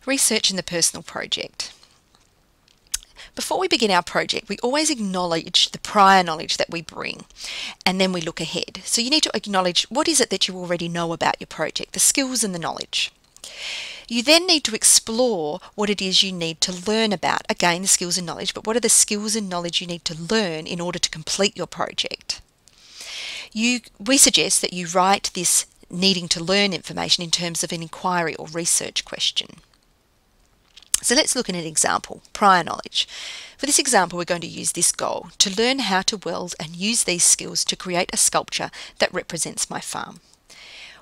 Research in the personal project. Before we begin our project, we always acknowledge the prior knowledge that we bring, and then we look ahead. So you need to acknowledge what is it that you already know about your project, the skills and the knowledge. You then need to explore what it is you need to learn about. Again, the skills and knowledge, but what are the skills and knowledge you need to learn in order to complete your project? We suggest that you write this needing to learn information in terms of an inquiry or research question. So let's look at an example, prior knowledge. For this example, we're going to use this goal, to learn how to weld and use these skills to create a sculpture that represents my farm.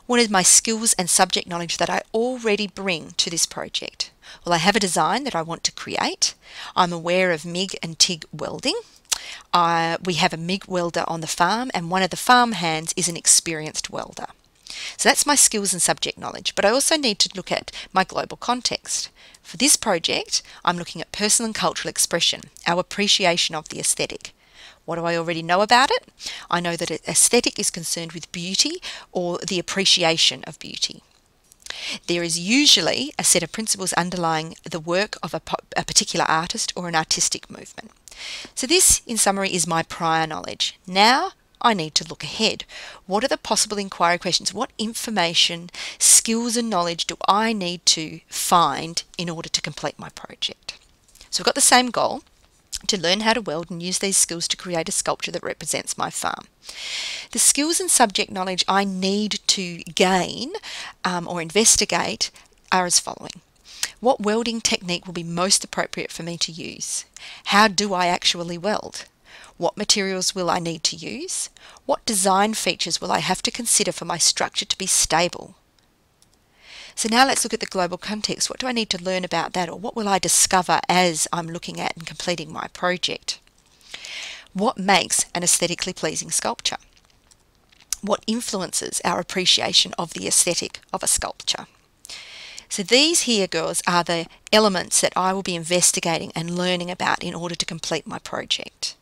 What are my skills and subject knowledge that I already bring to this project? Well, I have a design that I want to create. I'm aware of MIG and TIG welding. We have a MIG welder on the farm, and one of the farm hands is an experienced welder. So that's my skills and subject knowledge, but I also need to look at my global context. For this project, I'm looking at personal and cultural expression, our appreciation of the aesthetic. What do I already know about it? I know that aesthetic is concerned with beauty or the appreciation of beauty. There is usually a set of principles underlying the work of a particular artist or an artistic movement. So this, in summary, is my prior knowledge. Now I need to look ahead. What are the possible inquiry questions? What information, skills and knowledge do I need to find in order to complete my project? So we've got the same goal, to learn how to weld and use these skills to create a sculpture that represents my farm. The skills and subject knowledge I need to gain or investigate are as following. What welding technique will be most appropriate for me to use? How do I actually weld? What materials will I need to use? What design features will I have to consider for my structure to be stable? So now let's look at the global context. What do I need to learn about that, or what will I discover as I'm looking at and completing my project? What makes an aesthetically pleasing sculpture? What influences our appreciation of the aesthetic of a sculpture? So these here, girls, are the elements that I will be investigating and learning about in order to complete my project.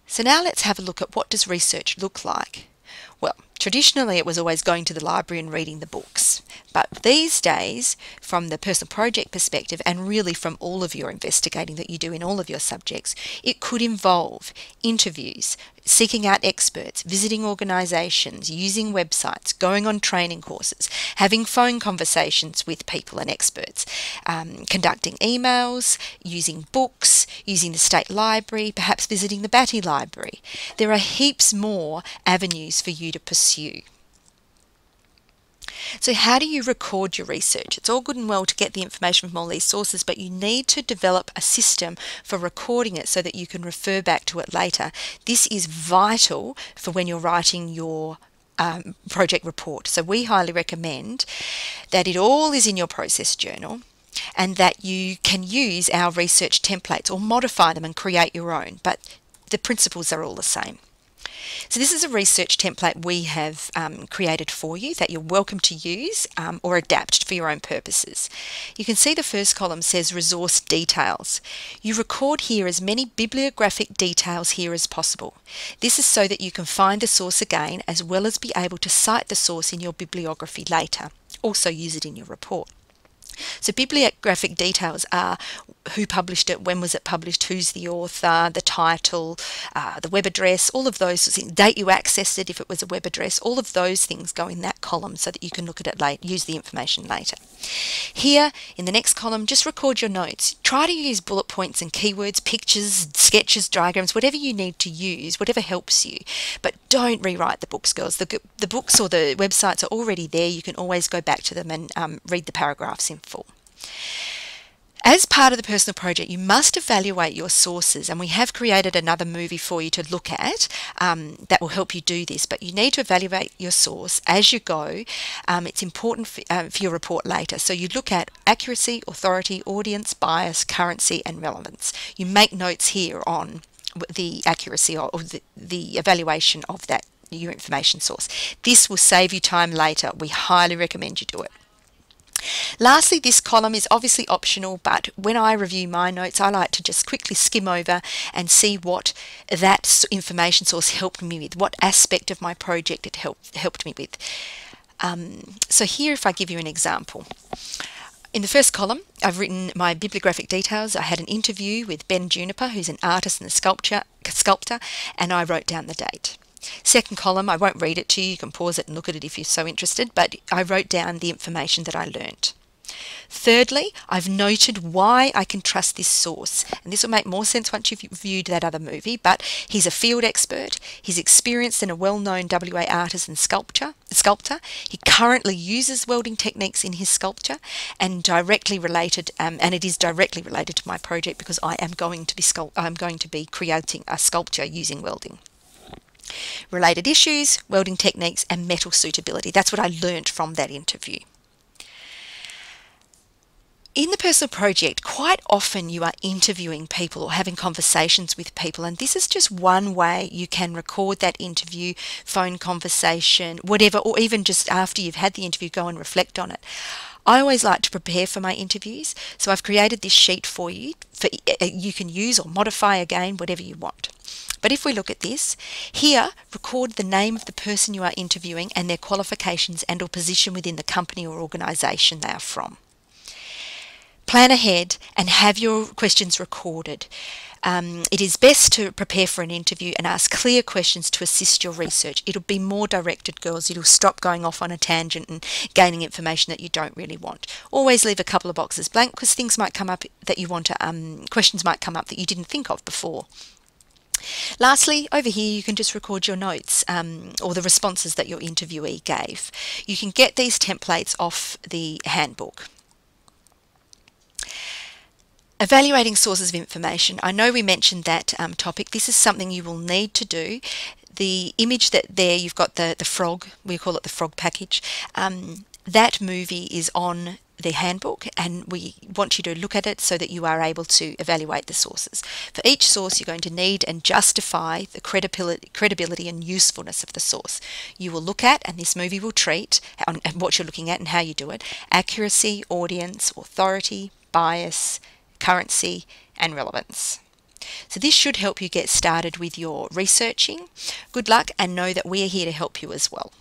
So now let's have a look at what does research look like. Well, traditionally it was always going to the library and reading the books, but these days, from the personal project perspective, and really from all of your investigating that you do in all of your subjects, it could involve interviews, seeking out experts, visiting organisations, using websites, going on training courses, having phone conversations with people and experts, conducting emails, using books, using the state library, perhaps visiting the Batty Library. There are heaps more avenues for you to pursue. So how do you record your research? It's all good and well to get the information from all these sources, but you need to develop a system for recording it so that you can refer back to it later. This is vital for when you're writing your project report. So we highly recommend that it all is in your process journal, and that you can use our research templates or modify them and create your own, but the principles are all the same. So this is a research template we have created for you that you're welcome to use or adapt for your own purposes. You can see the first column says resource details. You record here as many bibliographic details here as possible. This is so that you can find the source again, as well as be able to cite the source in your bibliography later. Also use it in your report. So bibliographic details are who published it, when was it published, who's the author, the title, the web address, all of those things, date you accessed it if it was a web address, all of those things go in that column so that you can look at it later, use the information later. Here in the next column, just record your notes. Try to use bullet points and keywords, pictures, sketches, diagrams, whatever you need to use, whatever helps you. But don't rewrite the books, girls. The books or the websites are already there. You can always go back to them and read the paragraphs in full. As part of the personal project, you must evaluate your sources, and we have created another movie for you to look at that will help you do this, but you need to evaluate your source as you go. It's important for your report later. So you look at accuracy, authority, audience, bias, currency and relevance. You make notes here on the accuracy or the evaluation of that your information source. This will save you time later. We highly recommend you do it. Lastly, this column is obviously optional, but when I review my notes, I like to just quickly skim over and see what that information source helped me with, what aspect of my project it helped me with. So here, if I give you an example, In the first column, I've written my bibliographic details. I had an interview with Ben Juniper, who's an artist and a sculptor, and I wrote down the date. Second column, I won't read it to you. You can pause it and look at it if you're so interested, but I wrote down the information that I learnt. Thirdly, I've noted why I can trust this source, and this will make more sense once you've viewed that other movie, but he's a field expert, he's experienced and a well-known WA artist and sculptor. He currently uses welding techniques in his sculpture and directly related, and it is directly related to my project because I am going to be creating a sculpture using welding. Related issues, welding techniques and metal suitability. That's what I learnt from that interview. In the personal project, quite often you are interviewing people or having conversations with people, and this is just one way you can record that interview, phone conversation, whatever, or even just after you've had the interview, go and reflect on it. I always like to prepare for my interviews, so I've created this sheet for you. You can use or modify again, whatever you want. But if we look at this, here, record the name of the person you are interviewing and their qualifications and or position within the company or organisation they are from. Plan ahead and have your questions recorded. It is best to prepare for an interview and ask clear questions to assist your research. It'll be more directed, girls. It'll stop going off on a tangent and gaining information that you don't really want. Always leave a couple of boxes blank because things might come up that you want to, questions might come up that you didn't think of before. Lastly, over here you can just record your notes or the responses that your interviewee gave. You can get these templates off the handbook. Evaluating sources of information. I know we mentioned that topic. This is something you will need to do. The image that there, you've got the frog, we call it the frog package. That movie is on the handbook and we want you to look at it so that you are able to evaluate the sources. For each source you're going to need and justify the credibility and usefulness of the source. You will look at, and this movie will treat, on what you're looking at and how you do it, accuracy, audience, authority, bias, currency and relevance. So this should help you get started with your researching. Good luck and know that we are here to help you as well.